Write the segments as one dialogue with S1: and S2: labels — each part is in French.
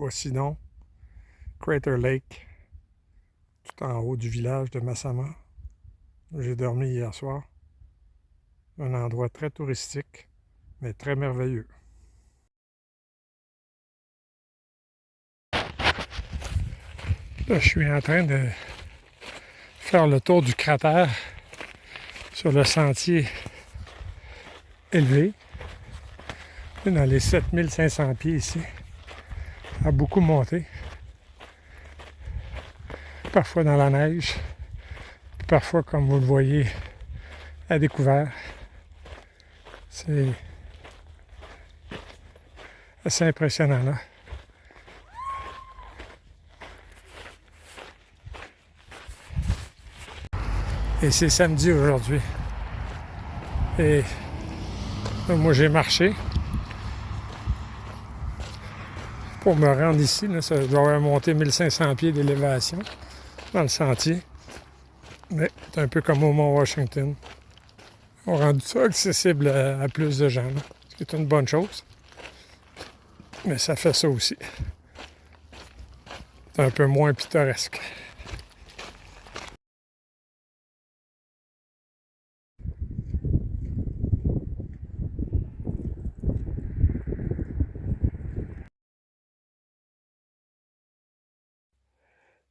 S1: Voici donc Crater Lake, tout en haut du village de Massama, où j'ai dormi hier soir. Un endroit très touristique, mais très merveilleux. Là, je suis en train de faire le tour du cratère sur le sentier élevé. Dans les 7500 pieds ici. A beaucoup monté. Parfois dans la neige. Parfois, comme vous le voyez, à découvert. C'est assez impressionnant là. Et c'est samedi aujourd'hui. Et moi j'ai marché pour me rendre ici. Là, ça doit avoir monté 1500 pieds d'élévation dans le sentier. Mais c'est un peu comme au Mont-Washington. On a rendu ça accessible à plus de gens. Là, ce qui est une bonne chose. Mais ça fait ça aussi. C'est un peu moins pittoresque.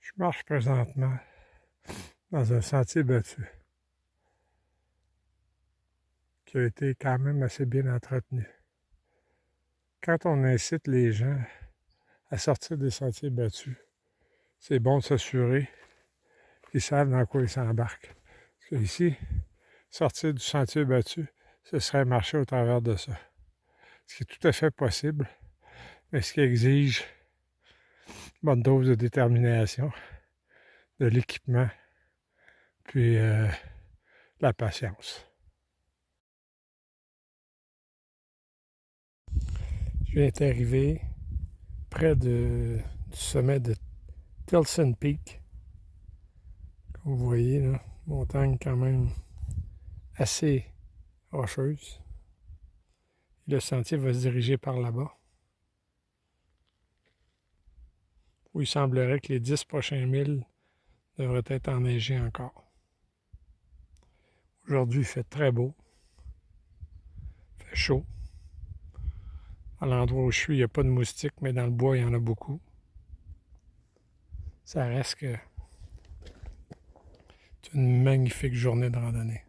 S1: Je marche présentement dans un sentier battu qui a été quand même assez bien entretenu. Quand on incite les gens à sortir des sentiers battus, c'est bon de s'assurer qu'ils savent dans quoi ils s'embarquent. Parce que ici, sortir du sentier battu, ce serait marcher au travers de ça. Ce qui est tout à fait possible, mais ce qui exige une bonne dose de détermination, de l'équipement, puis la patience. Je viens d'arriver près du sommet de Tilson Peak. Comme vous voyez, là, montagne quand même assez rocheuse. Le sentier va se diriger par là-bas, où il semblerait que les 10 prochains milles devraient être enneigés encore. Aujourd'hui, il fait très beau. Il fait chaud. À l'endroit où je suis, il n'y a pas de moustiques, mais dans le bois, il y en a beaucoup. Ça reste que c'est une magnifique journée de randonnée.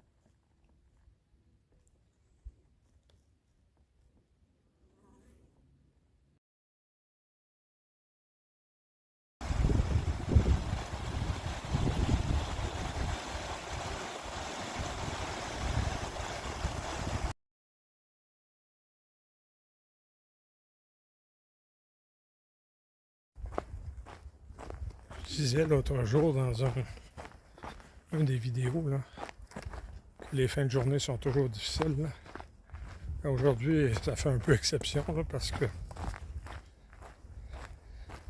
S1: Je disais l'autre jour dans une des vidéos là, que les fins de journée sont toujours difficiles. Là. Aujourd'hui, ça fait un peu exception là, parce que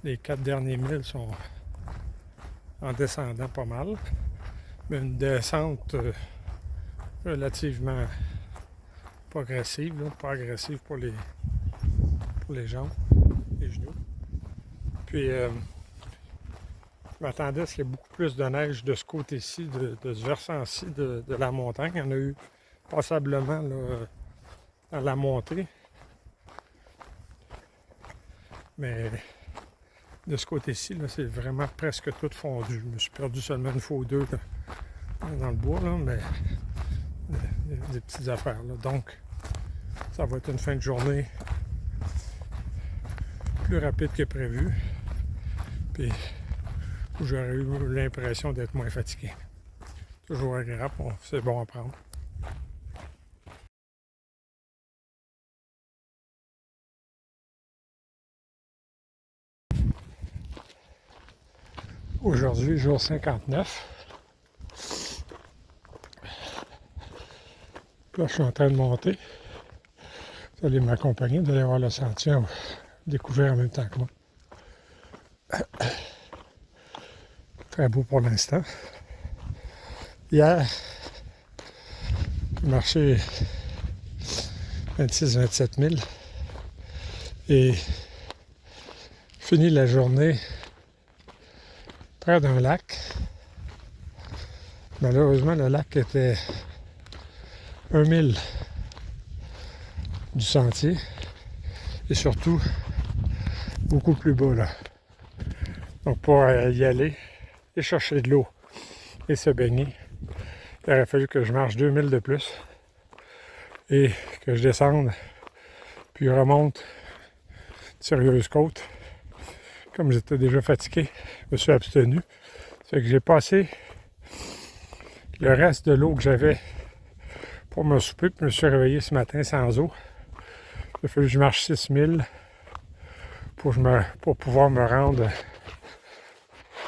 S1: les 4 derniers milles sont en descendant pas mal, mais une descente relativement progressive, là, pas agressive pour les jambes, les genoux. Puis je m'attendais à ce qu'il y ait beaucoup plus de neige de ce côté-ci, de ce versant-ci de la montagne. Il y en a eu passablement là, dans la montée. Mais de ce côté-ci, là, c'est vraiment presque tout fondu. Je me suis perdu seulement une fois ou deux là, dans le bois, là, mais des petites affaires. Là. Donc, ça va être une fin de journée plus rapide que prévu. Puis, j'aurais eu l'impression d'être moins fatigué. Toujours agréable, c'est bon à prendre. Aujourd'hui, jour 59. Là, je suis en train de monter. Vous allez m'accompagner, vous allez voir le sentier découvert en même temps que moi. Très beau pour l'instant. Hier, j'ai marché 26-27 000 et il fini la journée près d'un lac. Malheureusement, le lac était 1 mille du sentier et surtout beaucoup plus bas là. Donc pour y aller et chercher de l'eau et se baigner, il aurait fallu que je marche 2000 de plus et que je descende puis remonte une sérieuse côte. Comme j'étais déjà fatigué, je me suis abstenu. Ça fait que j'ai passé le reste de l'eau que j'avais pour me souper, puis je me suis réveillé ce matin sans eau. Il a fallu que je marche 6000 pour pouvoir me rendre.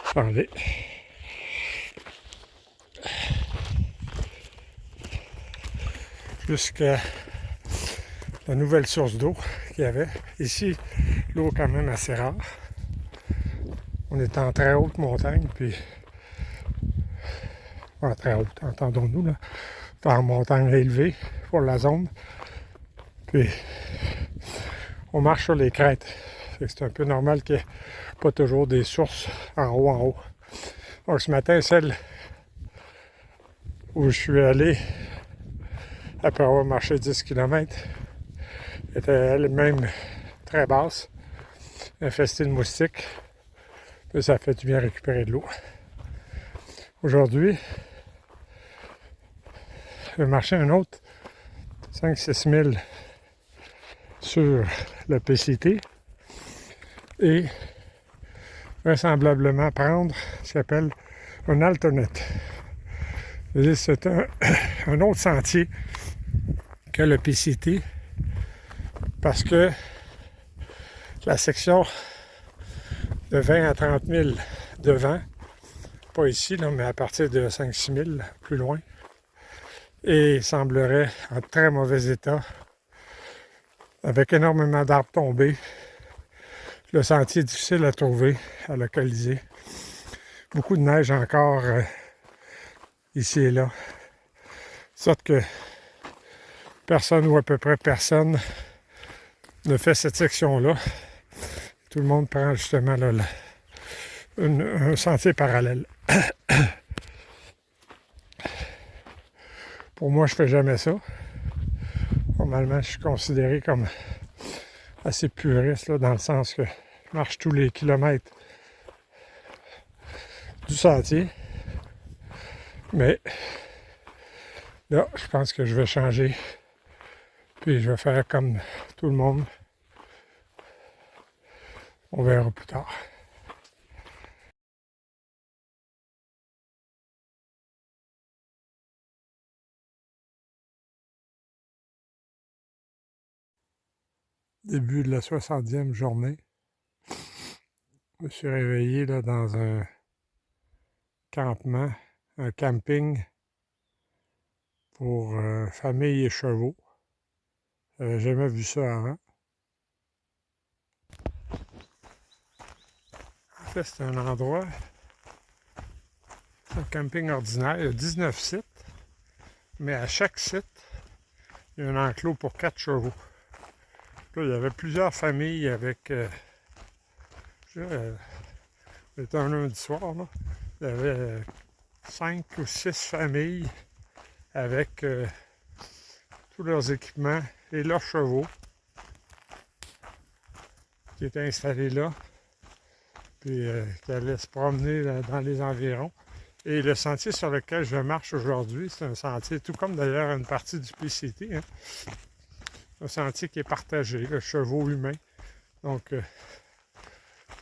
S1: Attendez. Jusqu'à la nouvelle source d'eau qu'il y avait. Ici, l'eau est quand même assez rare. On est en très haute montagne, puis très haute, entendons-nous, là. En montagne élevée pour la zone. Puis on marche sur les crêtes. C'est un peu normal qu'il n'y ait pas toujours des sources en haut. Donc ce matin, celle où je suis allé après avoir marché 10 km était elle-même très basse, infestée de moustiques. Puis ça fait du bien récupérer de l'eau. Aujourd'hui, je vais marcher un autre 5-6 000 sur le PCT et vraisemblablement prendre ce qu'on appelle un alternate. C'est un autre sentier que le PCT parce que la section de 20 à 30 000 de vent, pas ici, là, mais à partir de 5-6 000 plus loin, et il semblerait en très mauvais état, avec énormément d'arbres tombés. Le sentier est difficile à trouver, à localiser. Beaucoup de neige encore ici et là. De sorte que personne ou à peu près personne ne fait cette section-là. Tout le monde prend justement là, un sentier parallèle. Pour moi, je fais jamais ça. Normalement, je suis considéré comme assez puriste là, dans le sens que je marche tous les kilomètres du sentier. Mais là, je pense que je vais changer. Puis je vais faire comme tout le monde. On verra plus tard. Début de la 60e journée. Je me suis réveillé là, dans un campement, un camping pour famille et chevaux. Je n'avais jamais vu ça avant. En fait, c'est un endroit, c'est un camping ordinaire. Il y a 19 sites, mais à chaque site, il y a un enclos pour 4 chevaux. Là, il y avait plusieurs familles avec... c'était un lundi soir, là. Il y avait 5 ou 6 familles avec tous leurs équipements et leurs chevaux qui étaient installés là, puis qui allaient se promener dans les environs. Et le sentier sur lequel je marche aujourd'hui, c'est un sentier, tout comme d'ailleurs une partie du PCT, hein, un sentier qui est partagé, le chevaux humains. Donc,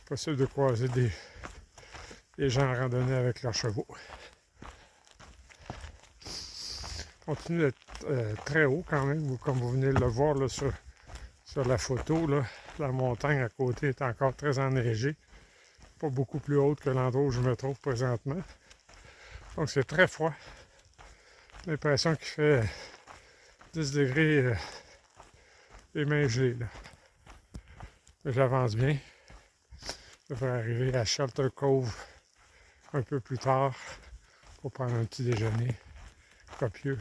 S1: possible de croiser des gens en randonnée avec leurs chevaux. Continue d'être très haut quand même, comme vous venez de le voir là, sur la photo. Là, la montagne à côté est encore très enneigée. Pas beaucoup plus haute que l'endroit où je me trouve présentement. Donc c'est très froid. J'ai l'impression qu'il fait 10 degrés les mains gelées. Là. J'avance bien. Je devrais arriver à Shelter Cove un peu plus tard pour prendre un petit déjeuner copieux,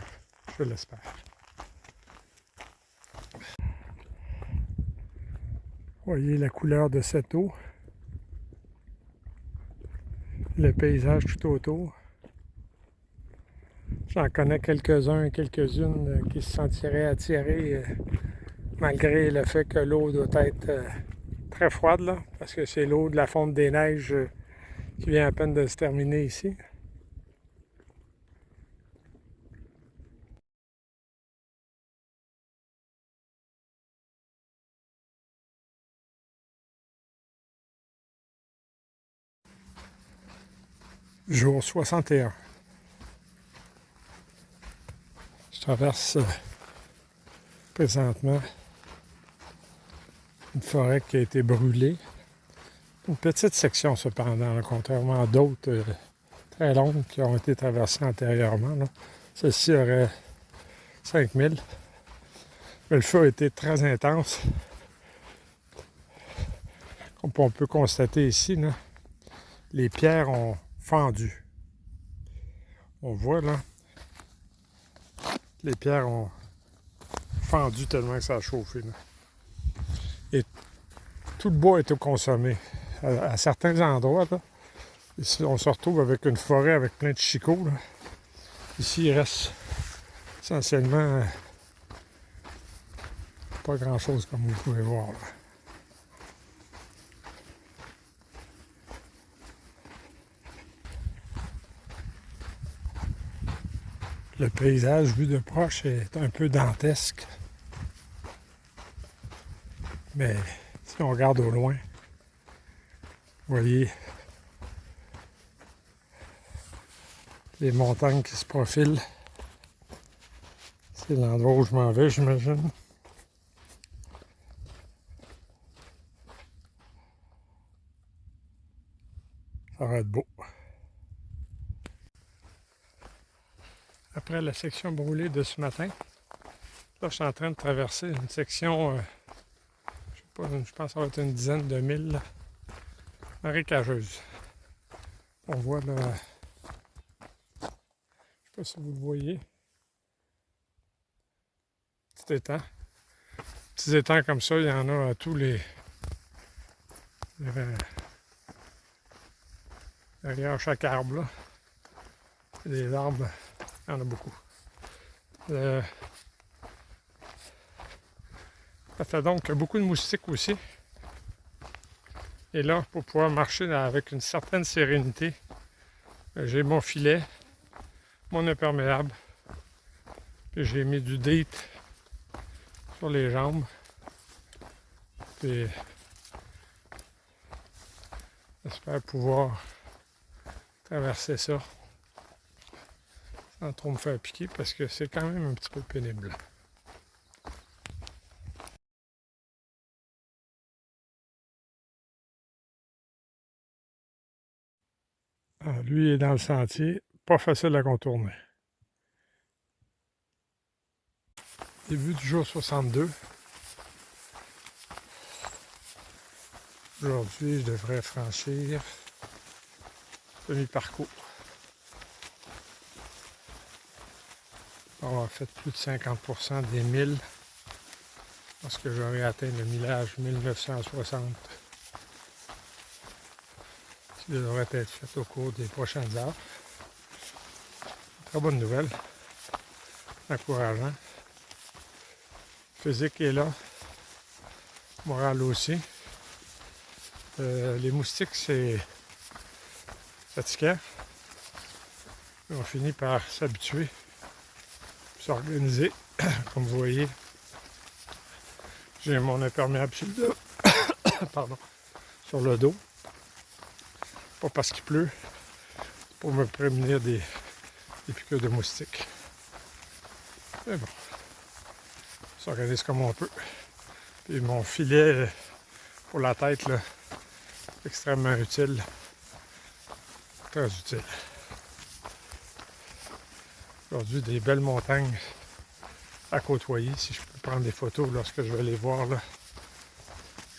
S1: je l'espère. Voyez la couleur de cette eau. le paysage tout autour. J'en connais quelques-uns et quelques-unes qui se sentiraient attirés malgré le fait que l'eau doit être très froide, là, parce que c'est l'eau de la fonte des neiges qui vient à peine de se terminer ici. Jour 61. Je traverse présentement une forêt qui a été brûlée. Une petite section cependant, contrairement à d'autres très longues qui ont été traversées antérieurement. Celle-ci aurait 5000. Mais le feu a été très intense. Comme on peut constater ici, là, les pierres ont fendu. On voit là, les pierres ont fendu tellement que ça a chauffé. Là. Et tout le bois a été consommé. À certains endroits, là, ici, on se retrouve avec une forêt avec plein de chicots. Là. Ici, il reste essentiellement pas grand-chose comme vous pouvez voir. Là. Le paysage vu de proche est un peu dantesque. Mais si on regarde au loin, vous voyez les montagnes qui se profilent. C'est l'endroit où je m'en vais, j'imagine. Ça va être beau. Après la section brûlée de ce matin, là, je suis en train de traverser une section, je sais pas, je pense que ça va être une dizaine de milles, marécageuse. On voit là, je sais pas si vous le voyez, petit étang. Petits étangs comme ça, il y en a à tous les... derrière chaque arbre, là. Des arbres, il y en a beaucoup. Ça fait donc beaucoup de moustiques aussi. Et là, pour pouvoir marcher avec une certaine sérénité, j'ai mon filet, mon imperméable, puis j'ai mis du DEET sur les jambes. Puis j'espère pouvoir traverser ça sans trop me faire piquer parce que c'est quand même un petit peu pénible. Alors, lui est dans le sentier, pas facile à contourner. Début du jour 62. Aujourd'hui, je devrais franchir demi-parcours. On a fait plus de 50% des 1000 parce que j'aurais atteint le millage 1960 qui devrait être fait au cours des prochaines heures. Très bonne nouvelle, encourageant. Physique est là, morale aussi. Les moustiques, c'est fatigant. On finit par s'habituer, s'organiser. Comme vous voyez, j'ai mon imperméable sur le dos. Pardon, sur le dos. Pas parce qu'il pleut, pour me prémunir des piqûres de moustiques. Mais bon, on s'organise comme on peut. Puis mon filet pour la tête, là, extrêmement utile. Très utile. Aujourd'hui, des belles montagnes à côtoyer. Si je peux prendre des photos lorsque je vais les voir, là.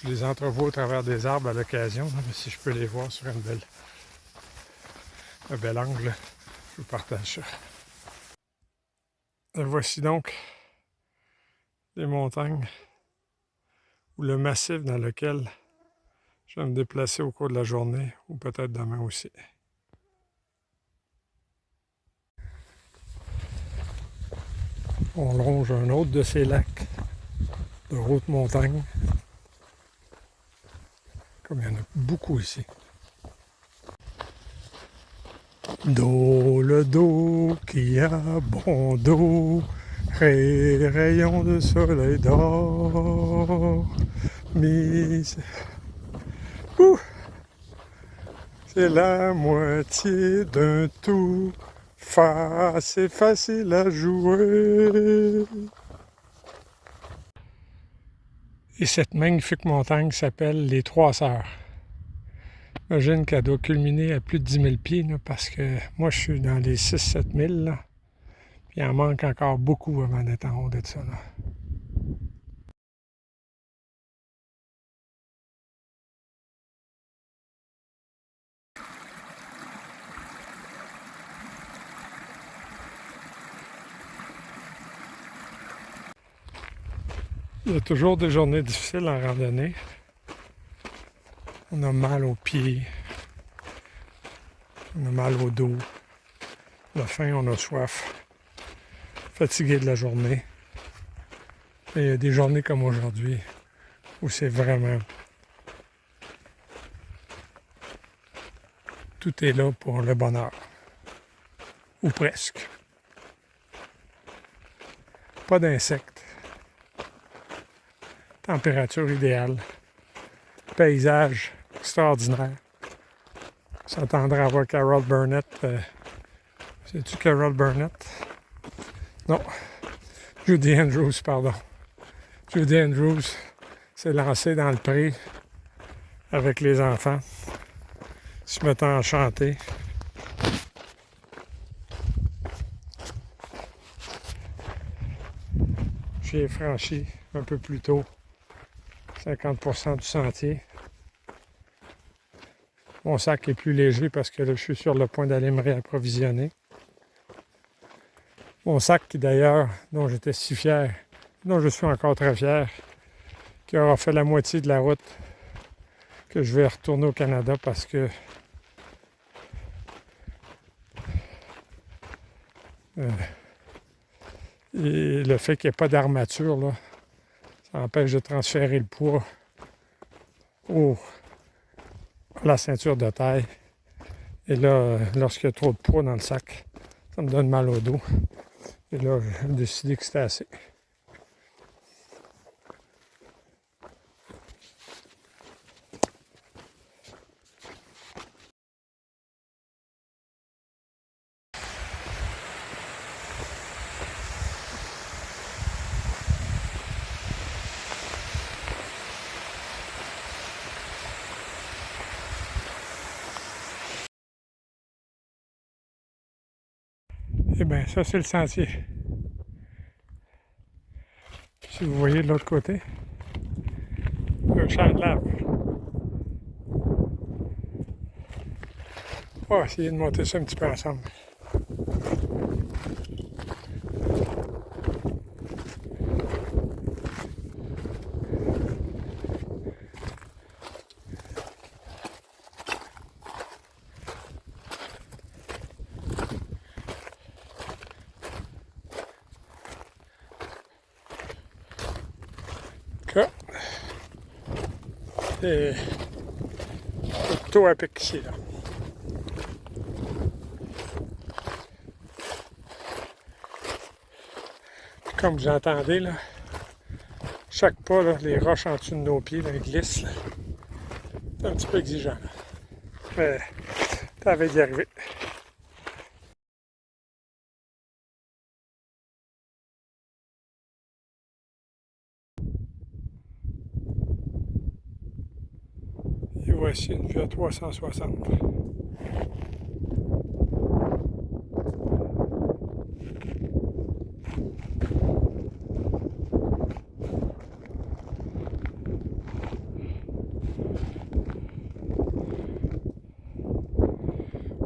S1: Je les entrevois au travers des arbres à l'occasion, mais si je peux les voir sur un bel angle, je vous partage ça. Et voici donc les montagnes ou le massif dans lequel je vais me déplacer au cours de la journée ou peut-être demain aussi. On longe un autre de ces lacs de haute montagne. Comme il y en a beaucoup ici. Le dos qui a bon dos, rayon de soleil d'or. C'est la moitié d'un tout. C'est facile à jouer. Et cette magnifique montagne s'appelle les Trois Sœurs. J'imagine qu'elle doit culminer à plus de 10 000 pieds, là, parce que moi, je suis dans les 6-7 000. Là, puis il en manque encore beaucoup avant d'être en haut de ça. Là. Il y a toujours des journées difficiles en randonnée. On a mal aux pieds, on a mal au dos, on a faim, on a soif, fatigué de la journée. Mais il y a des journées comme aujourd'hui où c'est vraiment... Tout est là pour le bonheur. Ou presque. Pas d'insectes. Température idéale. Paysage extraordinaire. On s'entendrait à voir Carol Burnett. C'est-tu Carol Burnett? Non. Judy Andrews, pardon. Judy Andrews s'est lancée dans le pré avec les enfants, se mettant à chanter. J'ai franchi un peu plus tôt 50% du sentier. Mon sac est plus léger parce que là, je suis sur le point d'aller me réapprovisionner. Mon sac qui d'ailleurs, dont j'étais si fier, dont je suis encore très fier, qui aura fait la moitié de la route, que je vais retourner au Canada parce que et le fait qu'il n'y ait pas d'armature, là, ça empêche de transférer le poids à la ceinture de taille. Et là, lorsqu'il y a trop de poids dans le sac, ça me donne mal au dos. Et là, j'ai décidé que c'était assez. Eh bien, ça, c'est le sentier. Si vous voyez de l'autre côté, le champ de lave. On va essayer de monter ça un petit peu ensemble. Là, c'est plutôt à pic ici, là. Comme vous entendez, là, chaque pas, là, les roches en dessous de nos pieds, là, glissent. Là. C'est un petit peu exigeant. Là. Mais t'avais d'y arriver. Et voici une vue à 360.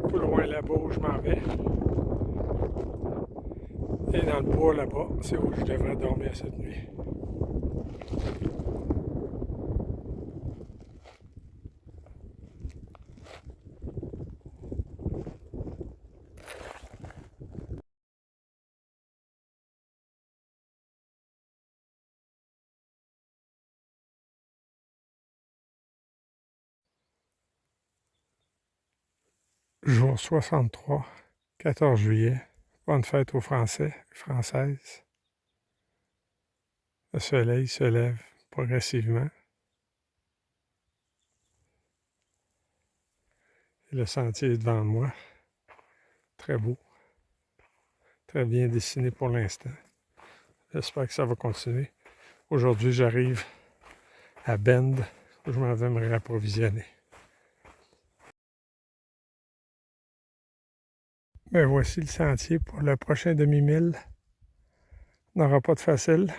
S1: Plus loin là-bas où je m'en vais. Et dans le bois là-bas, c'est où je devrais dormir cette nuit. Jour 63, 14 juillet. Bonne fête aux Français et Françaises. Le soleil se lève progressivement. Et le sentier est devant moi. Très beau. Très bien dessiné pour l'instant. J'espère que ça va continuer. Aujourd'hui, j'arrive à Bend, où je m'en vais me réapprovisionner. Ben voici le sentier pour le prochain demi-mille. On n'aura pas de facile.